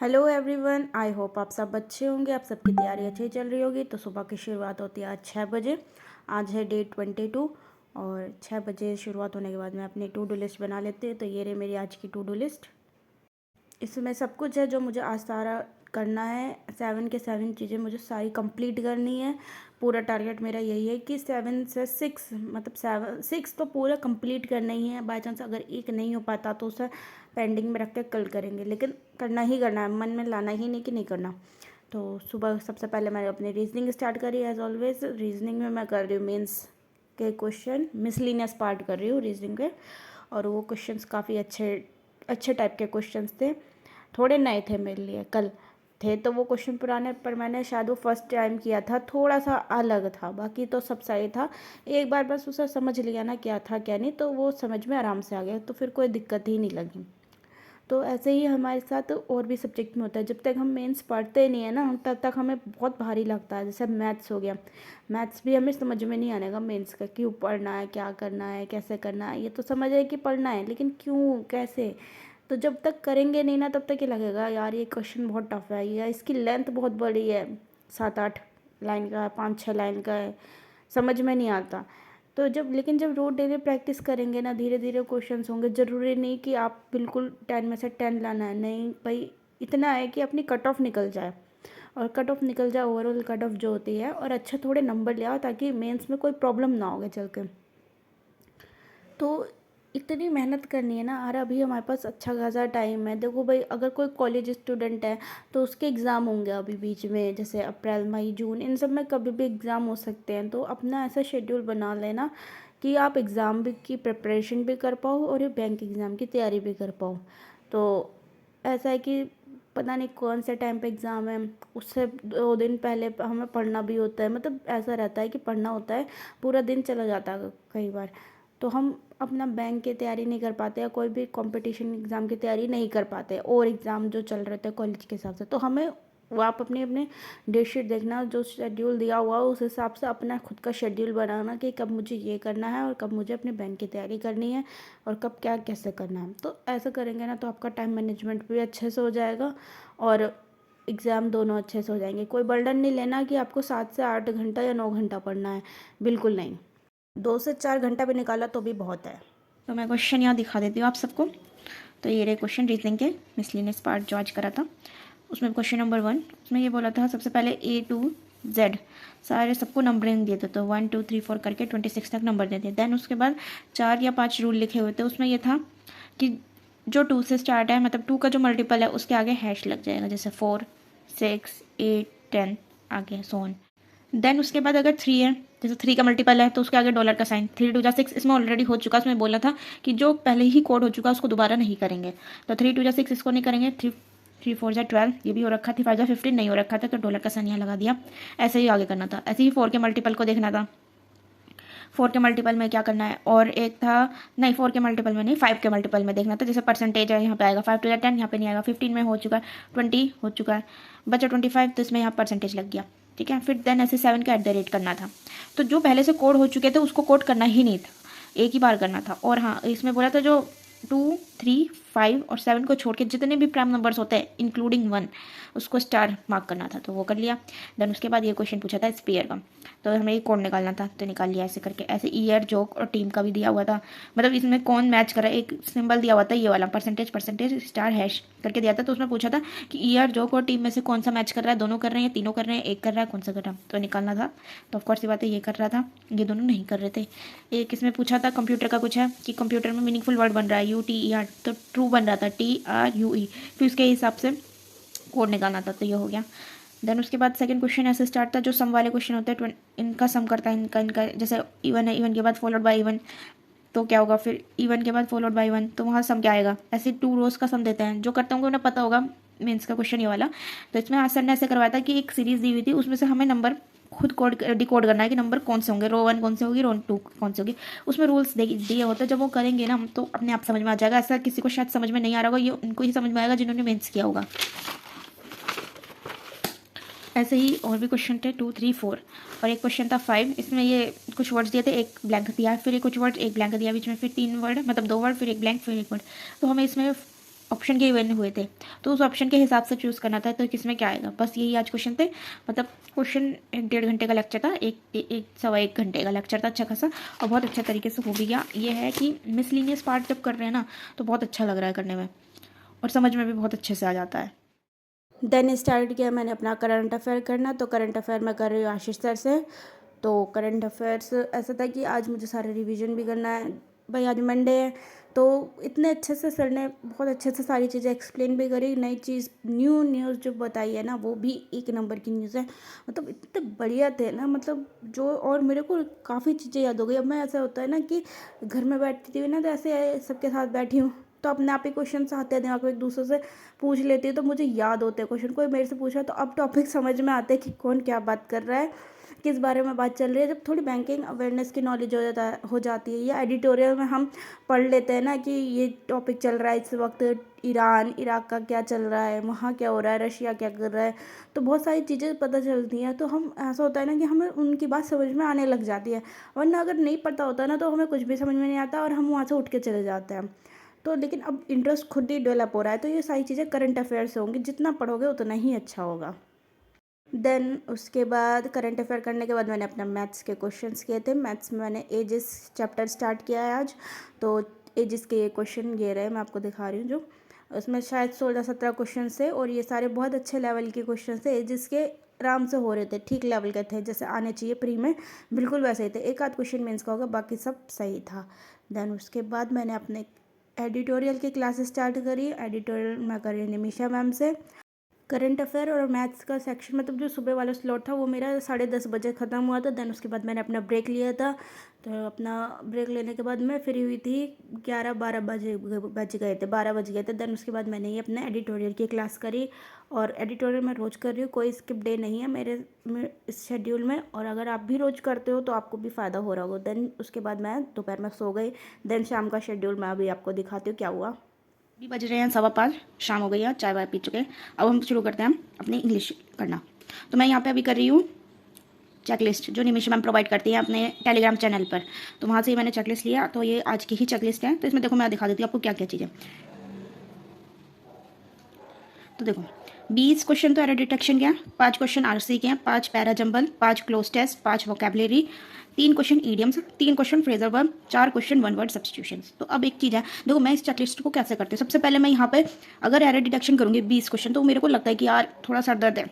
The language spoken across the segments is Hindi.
हेलो एवरीवन, आई होप आप सब अच्छे होंगे। आप सबकी तैयारी अच्छी चल रही होगी। तो सुबह की शुरुआत होती है आज 6 बजे। आज है डे 22 और 6 बजे शुरुआत होने के बाद मैं अपनी टू डू लिस्ट बना लेती हूँ। तो ये रही मेरी आज की टू डू लिस्ट। इसमें सब कुछ है जो मुझे आज सारा करना है। 7 के 7 चीज़ें मुझे सारी कंप्लीट करनी है। पूरा टारगेट मेरा यही है कि 7 से 6 मतलब 7 6 तो पूरा कंप्लीट करना ही है। बाई चांस अगर एक नहीं हो पाता तो उसे पेंडिंग में रख के कल करेंगे, लेकिन करना ही करना है। मन में लाना ही नहीं कि नहीं करना। तो सुबह सबसे पहले मैंने अपनी रीजनिंग स्टार्ट करी एज ऑलवेज। रीजनिंग में मैं कर रही हूँ मेंस के क्वेश्चन, मिसलिनियस पार्ट कर रही हूँ रीजनिंग के। और वो क्वेश्चंस काफ़ी अच्छे अच्छे टाइप के क्वेश्चंस थे। थोड़े नए थे मेरे लिए, कल थे तो वो क्वेश्चन पुराने, पर मैंने शायद वो फर्स्ट टाइम किया था, थोड़ा सा अलग था। बाकी तो सब सही था। एक बार बस उसे समझ लिया ना क्या था क्या नहीं, तो वो समझ में आराम से आ गया, तो फिर कोई दिक्कत ही नहीं लगी। तो ऐसे ही हमारे साथ और भी सब्जेक्ट में होता है। जब तक हम मेंस पढ़ते नहीं है ना, तब तक हमें बहुत भारी लगता है। जैसे मैथ्स हो गया, मैथ्स भी हमें समझ में नहीं आने का मेंस का, क्यों पढ़ना है, क्या करना है, कैसे करना है। ये तो समझ है कि पढ़ना है, लेकिन क्यों कैसे। तो जब तक करेंगे नहीं ना, तब तक ये लगेगा यार ये क्वेश्चन बहुत टफ है, या इसकी लेंथ बहुत बड़ी है, 7 8 लाइन का है, 5 6 लाइन का है, समझ में नहीं आता। तो लेकिन जब रोज डेली प्रैक्टिस करेंगे ना, धीरे धीरे क्वेश्चंस होंगे। ज़रूरी नहीं कि आप बिल्कुल 10 में से 10 लाना है, नहीं भाई। इतना है कि अपनी कट ऑफ निकल जाए, और कट ऑफ निकल जाए, ओवरऑल कट ऑफ जो होती है, और अच्छे थोड़े नंबर ले आओ, ताकि मेंस में कोई प्रॉब्लम ना होगे चल के। तो इतनी मेहनत करनी है ना। और अभी हमारे पास अच्छा खासा टाइम है। देखो भाई, अगर कोई कॉलेज स्टूडेंट है तो उसके एग्ज़ाम होंगे अभी बीच में, जैसे अप्रैल मई जून, इन सब में कभी भी एग्ज़ाम हो सकते हैं। तो अपना ऐसा शेड्यूल बना लेना कि आप एग्ज़ाम भी की प्रिपरेशन भी कर पाओ और ये बैंक एग्ज़ाम की तैयारी भी कर पाओ। तो ऐसा है कि पता नहीं कौन से टाइम पे एग्ज़ाम है, उससे 2 दिन पहले हमें पढ़ना भी होता है। मतलब ऐसा रहता है कि पढ़ना होता है, पूरा दिन चला जाता है कई बार। तो हम अपना बैंक की तैयारी नहीं कर पाते, या कोई भी कंपटीशन एग्ज़ाम की तैयारी नहीं कर पाते, और एग्ज़ाम जो चल रहे थे कॉलेज के हिसाब से। तो हमें वो आप अपने अपने डेट शीट देखना, जो शेड्यूल दिया हुआ है उस हिसाब से अपना खुद का शेड्यूल बनाना कि कब मुझे ये करना है और कब मुझे अपने बैंक की तैयारी करनी है, और कब क्या कैसे करना है। तो ऐसा करेंगे ना, तो आपका टाइम मैनेजमेंट भी अच्छे से हो जाएगा, और एग्ज़ाम दोनों अच्छे से हो जाएंगे। कोई बर्डन नहीं लेना कि आपको 7 से 8 घंटा या 9 घंटा पढ़ना है, बिल्कुल नहीं। 2 से 4 घंटा भी निकाला तो भी बहुत है। तो मैं क्वेश्चन यहाँ दिखा देती हूँ आप सबको। तो ये रहे क्वेश्चन रीजनिंग के मिसलिनियस पार्ट जो आज करा था। उसमें क्वेश्चन नंबर 1, उसमें ये बोला था सबसे पहले A to Z सारे सबको नंबरिंग दिए थे। तो 1 2 3 4 करके 26 तक नंबर देते। देन उसके बाद 4 या 5 रूल लिखे हुए थे। उसमें ये था कि जो 2 से स्टार्ट है, मतलब 2 का जो मल्टीपल है उसके आगे हैश लग जाएगा, जैसे 4 6 8 10 आगे सोन। देन उसके बाद अगर 3 है, जैसे 3 का मल्टीपल है तो उसके आगे डॉलर का साइन। 3 2 जा 6 इसमें ऑलरेडी हो चुका, इसमें बोला था कि जो पहले ही कोड हो चुका उसको दोबारा नहीं करेंगे। तो 3 2 जा 6 इसको नहीं करेंगे। 3 4 जा 12 ये भी हो रखा था। 5 जा 15 नहीं हो रखा था, तो डॉलर का साइन यहाँ लगा दिया। ऐसे ही आगे करना था। ऐसे ही 4 के मल्टीपल को देखना था। 4 के मल्टीपल में क्या करना है, और एक था नहीं 4 के मल्टीपल में नहीं, 5 के मल्टीपल में देखना था। जैसे परसेंटेज है यहाँ पे आएगा 5 2 जा 10, यहाँ पे नहीं आएगा। 15 में हो चुका है, 20 हो चुका है, बचा 25, तो इसमें यहाँ परसेंटेज लग गया। ठीक है। फिर देन ऐसे 7 का @ करना था। तो जो पहले से कोड हो चुके थे उसको कोड करना ही नहीं था, एक ही बार करना था। और हाँ, इसमें बोला था जो 2 3 5 और 7 को छोड़ के जितने भी प्राइम नंबर्स होते हैं इंक्लूडिंग 1, उसको स्टार मार्क करना था। तो वो कर लिया। देन उसके बाद ये क्वेश्चन पूछा था स्पेयर का, तो हमें ये कोड निकालना था, तो निकाल लिया ऐसे करके। ऐसे ईयर जोक और टीम का भी दिया हुआ था, मतलब इसमें कौन मैच कर रहा है। एक सिंबल दिया हुआ था ये वाला, परसेंटेज परसेंटेज स्टार हैश करके दिया था। तो उसमें पूछा था कि ईयर जोक और टीम में से कौन सा मैच कर रहा है, दोनों कर रहे हैं, तीनों कर रहे हैं, एक कर रहा है, कौन सा कर रहा है, तो निकालना था। तो ऑफकोर्स ये बात है, ये कर रहा था, ये दोनों नहीं कर रहे थे। एक इसमें पूछा था कंप्यूटर का कुछ है कि कंप्यूटर में मीनिंगफुल वर्ड बन रहा है UTER, तो ट्रू बन रहा था TRUE। फिर उसके हिसाब से कोड निकालना था, तो ये हो गया। देन उसके बाद सेकंड क्वेश्चन ऐसे स्टार्ट था, जो सम वाले क्वेश्चन होते हैं, इनका सम करता है, इनका इनका जैसे इवन है, इवन के बाद फॉलोड बाय इवन, तो क्या होगा, फिर इवन के बाद फॉलोड बाय वन, तो वहाँ सम क्या आएगा। ऐसे 2 रोज का सम देते हैं, जो करते होंगे उन्हें पता होगा मीन्स का क्वेश्चन ये वाला। तो इसमें सर ने ऐसे करवाया था कि एक सीरीज दी हुई थी, उसमें से हमें नंबर खुद कोड डिकोड करना है कि नंबर कौन से होंगे, रो 1 कौन से होगी, रो 2 कौन से होगी। उसमें रूल्स दिए होते हैं, जब वो करेंगे ना हम, तो अपने आप समझ में आ जाएगा। ऐसा किसी को शायद समझ में नहीं आ रहा होगा, ये उनको ही समझ में आएगा जिन्होंने मेंस किया होगा। ऐसे ही और भी क्वेश्चन थे 2 3 4, और एक क्वेश्चन था 5। इसमें ये कुछ वर्ड्स दिए थे, एक ब्लैंक दिया, फिर कुछ वर्ड एक ब्लैंक दिया, बीच में फिर 3 वर्ड, मतलब 2 वर्ड, फिर एक ब्लैंक, फिर एक वर्ड। तो हमें इसमें ऑप्शन गिवन हुए थे, तो उस ऑप्शन के हिसाब से चूज़ करना था तो किसमें क्या आएगा। बस यही आज क्वेश्चन थे। मतलब क्वेश्चन 1.5 घंटे का लेक्चर था, एक सवा एक घंटे का लेक्चर था अच्छा खासा, और बहुत अच्छा तरीके से हो भी गया। ये है कि मिसलिनियस पार्ट जब कर रहे हैं ना तो बहुत अच्छा लग रहा है करने में, और समझ में भी बहुत अच्छे से आ जाता है। देन स्टार्ट किया मैंने अपना करंट अफेयर करना। तो करंट अफेयर मैं कर रही हूँ आशीष सर से। तो करंट अफेयर्स ऐसा था कि आज मुझे सारे रिवीजन भी करना है। भाई आज मंडे है, तो इतने अच्छे से सर ने बहुत अच्छे से सारी चीज़ें एक्सप्लेन भी करी। नई चीज़ न्यूज़ जो बताई है ना, वो भी एक नंबर की न्यूज़ है। मतलब इतने बढ़िया थे ना, मतलब जो, और मेरे को काफ़ी चीज़ें याद हो गई। अब मैं, ऐसा होता है ना कि घर में बैठती थी ना, तो ऐसे सबके साथ बैठी हूँ तो अपने आप ही क्वेश्चन आते हैं दिमाग में, एक दूसरे से पूछ लेती हूँ तो मुझे याद होते हैं क्वेश्चन। कोई मेरे से पूछा तो अब टॉपिक समझ में आते हैं कि कौन क्या बात कर रहा है, किस बारे में बात चल रही है। जब थोड़ी बैंकिंग अवेयरनेस की नॉलेज हो जाती है, या एडिटोरियल में हम पढ़ लेते हैं ना कि ये टॉपिक चल रहा है इस वक्त, ईरान इराक का क्या चल रहा है, वहाँ क्या हो रहा है, रशिया क्या कर रहा है, तो बहुत सारी चीज़ें पता चलती हैं। तो हम, ऐसा होता है ना कि हमें उनकी बात समझ में आने लग जाती है। वरना अगर नहीं पता होता ना तो हमें कुछ भी समझ में नहीं आता और हम वहाँ से उठ के चले जाते हैं। तो लेकिन अब इंटरेस्ट खुद ही डेवलप हो रहा है, तो ये सारी चीज़ें करंट अफेयर से होंगी। जितना पढ़ोगे उतना ही अच्छा होगा। देन उसके बाद करंट अफेयर करने के बाद मैंने अपना मैथ्स के क्वेश्चंस किए थे। मैथ्स में मैंने एजेस चैप्टर स्टार्ट किया है आज। तो एजेस के ये क्वेश्चन ये रहे, मैं आपको दिखा रही हूँ। जो उसमें शायद 16-17 क्वेश्चन थे, और ये सारे बहुत अच्छे लेवल के क्वेश्चन थे। एजेस के आराम से हो रहे थे, ठीक लेवल के थे, जैसे आने चाहिए प्री में, बिल्कुल वैसे ही थे। एक आध क्वेश्चन मेंस का होगा, बाकी सब सही था। देन उसके बाद मैंने अपने एडिटोरियल की क्लासेस स्टार्ट करी। एडिटोरियल मैं करी निमिषा मैम से। करंट अफेयर और मैथ्स का सेक्शन, मतलब जो सुबह वाला स्लॉट था वो मेरा 10:30 ख़त्म हुआ था। देन उसके बाद मैंने अपना ब्रेक लिया था। तो अपना ब्रेक लेने के बाद मैं फ्री हुई थी, 11-12 बज गए थे, 12 बज गए थे। देन उसके बाद मैंने ये अपने एडिटोरियल की क्लास करी, और एडिटोरियल मैं रोज़ कर रही हूँ, कोई स्किप डे नहीं है मेरे इस शेड्यूल में। और अगर आप भी रोज़ करते हो तो आपको भी फ़ायदा हो रहा होगा। देन उसके बाद मैं दोपहर में सो गई। देन शाम का शेड्यूल मैं अभी आपको दिखाती हूँ क्या हुआ। अभी बज रहे हैं 5:15, शाम हो गई है, चाय वाय पी चुके हैं। अब हम शुरू करते हैं अपनी इंग्लिश करना। तो मैं यहाँ पे अभी कर रही हूँ चेकलिस्ट, जो निमिषा मैम प्रोवाइड करती हैं अपने टेलीग्राम चैनल पर। तो वहाँ से ही मैंने चेकलिस्ट लिया, तो ये आज की ही चेकलिस्ट है। तो इसमें देखो मैं दिखा देती हूँ आपको क्या क्या चीज़ें। तो देखो 20 क्वेश्चन तो एरर डिटेक्शन के हैं, 5 क्वेश्चन आरसी के हैं, 5 para jumble, 5 cloze test, 5 vocabulary, 3 question idioms, 3 question phrasal verb, 4 question one word substitutions. तो अब एक चीज़ है, देखो मैं इस चेकलिस्ट को कैसे करती हूँ। सबसे पहले मैं यहाँ पे अगर एरर डिटेक्शन करूँगी 20 क्वेश्चन, तो मेरे को लगता है कि यार थोड़ा सर दर्द है।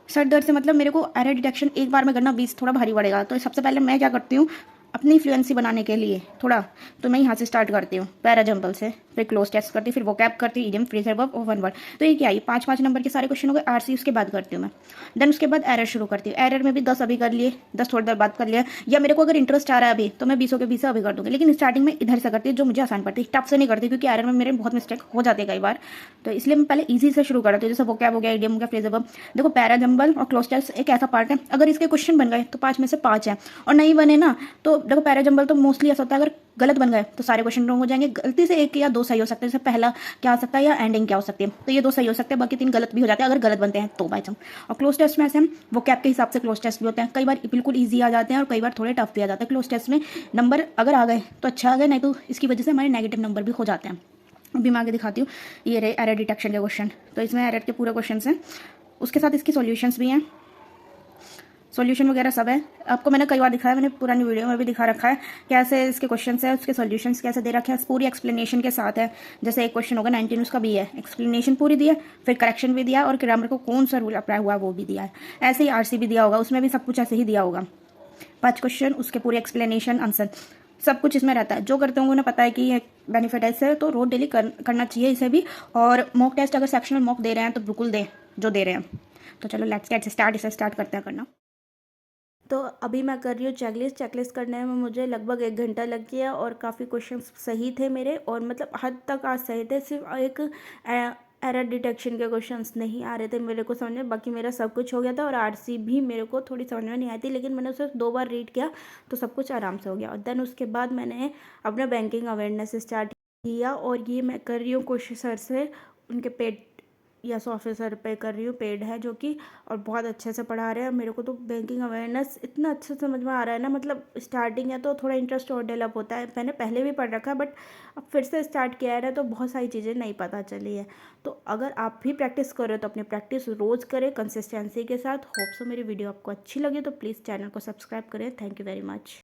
सर दर्द से मतलब मेरे को एरर डिटेक्शन एक बार में करना 20 थोड़ा भारी पड़ेगा। तो सबसे पहले मैं क्या करती हूँ, अपनी फ्लुएंसी बनाने के लिए थोड़ा, तो मैं यहाँ से स्टार्ट करती हूँ पैरा जंबल से, फिर क्लोज टेस्ट करती हूँ, फिर वोकैब करती हूँ, इडियम, फ्रेजर वर्ब और वन वर्ड। तो ये क्या है, 5-5 नंबर के सारे क्वेश्चन हो गए। आरसी उसके बाद करती हूँ मैं। देन उसके बाद एरर शुरू करती हूँ। एरर में भी 10 अभी कर लिए, 10 थोड़ी देर बाद कर लिया, या मेरे को अगर इंटरेस्ट आ रहा है अभी तो मैं 20 के 20 अभी कर दूँगी। लेकिन स्टार्टिंग में इधर से करती हूँ जो मुझे आसान पड़ती है, टफ से नहीं करती, क्योंकि एरर में मेरे बहुत मिस्टेक हो जाते हैं कई बार। तो इसलिए मैं पहले ईजी से शुरू करती हूँ, जैसे वोकैब हो गया, इडियम हो गया, फ्रेजर वर्ब। देखो पैरा जंबल और क्लोज टेस्ट एक ऐसा पार्ट है, अगर इसके क्वेश्चन बन गए तो 5 में से 5 है, और नहीं बने ना तो देखो पैरा जंबल तो मोस्टली ऐसा होता है, अगर गलत बन गए तो सारे क्वेश्चन रॉन्ग हो जाएंगे। गलती से एक या दो सही हो सकते हैं, जैसे पहला क्या हो सकता है या एंडिंग क्या हो सकती है, तो ये 2 सही हो सकते हैं, बाकी 3 गलत भी हो जाते हैं अगर गलत बनते हैं तो बाई चांस। और क्लोज टेस्ट में ऐसे हम वो कैप के हिसाब से क्लोज टेस्ट भी होते हैं, कई बार बिल्कुल ईजी आ जाते हैं और कई बार थोड़े टफ भी आ जाते हैं। क्लोज टेस्ट में नंबर अगर आ गए तो अच्छा आ गए, नहीं तो इसकी वजह से हमारे नेगेटिव नंबर भी हो जाते हैं। अभी मैं आगे दिखाती हूँ, ये रहे एरर डिटेक्शन के क्वेश्चन। तो इसमें एरर के पूरे क्वेश्चन हैं, उसके साथ इसकी सॉल्यूशंस भी हैं, सॉल्यूशन वगैरह सब है। आपको मैंने कई बार दिखाया, मैंने पुरानी वीडियो में भी दिखा रखा है कैसे इसके क्वेश्चन है, उसके सॉल्यूशंस कैसे दे रखे हैं, पूरी एक्सप्लेनेशन के साथ है। जैसे एक क्वेश्चन होगा 19, उसका भी है, एक्सप्लेनेशन पूरी दी है, फिर करेक्शन भी दिया, और ग्रामर को कौन सा रूल अप्लाई हुआ वो भी दिया है। ऐसे ही आरसी भी दिया होगा, उसमें भी सब कुछ ऐसे ही दिया होगा। 5 क्वेश्चन, उसके पूरे एक्सप्लेनेशन, आंसर, सब कुछ इसमें रहता है। जो करते होंगे उन्हें पता है कि ये बेनिफिट है इससे, तो रोज डेली करना चाहिए इसे भी। और मॉक टेस्ट अगर सेक्शनल मॉक दे रहे हैं तो बिल्कुल दें जो दे रहे हैं। तो चलो लेट्स गेट स्टार्ट, इसे स्टार्ट करते हैं करना। तो अभी मैं कर रही हूँ चेकलिस्ट। चेकलिस्ट करने में मुझे लगभग 1 घंटा लग गया, और काफ़ी क्वेश्चंस सही थे मेरे, और मतलब हद तक आज सही थे। सिर्फ एक एरर डिटेक्शन के क्वेश्चंस नहीं आ रहे थे मेरे को समझ में, बाकी मेरा सब कुछ हो गया था। और आरसी भी मेरे को थोड़ी समझ में नहीं आई थी, लेकिन मैंने उसे 2 बार रीड किया तो सब कुछ आराम से हो गया। और देन उसके बाद मैंने अपना बैंकिंग अवेयरनेस स्टार्ट किया, और ये मैं कर रही हूँ कोशिश सर से, उनके पेड यस ऑफिसर पे कर रही हूँ, पेड है जो कि, और बहुत अच्छे से पढ़ा रहे हैं। मेरे को तो बैंकिंग अवेयरनेस इतना अच्छे से समझ में आ रहा है ना, मतलब स्टार्टिंग है तो थोड़ा इंटरेस्ट और डेवलप होता है। मैंने पहले भी पढ़ रखा है बट अब फिर से स्टार्ट किया है तो बहुत सारी चीज़ें नहीं पता चली है। तो अगर आप भी प्रैक्टिस करो तो अपनी प्रैक्टिस रोज़ करें कंसिस्टेंसी के साथ। होप सो मेरी वीडियो आपको अच्छी लगी तो प्लीज़ चैनल को सब्सक्राइब करें। Thank you very much.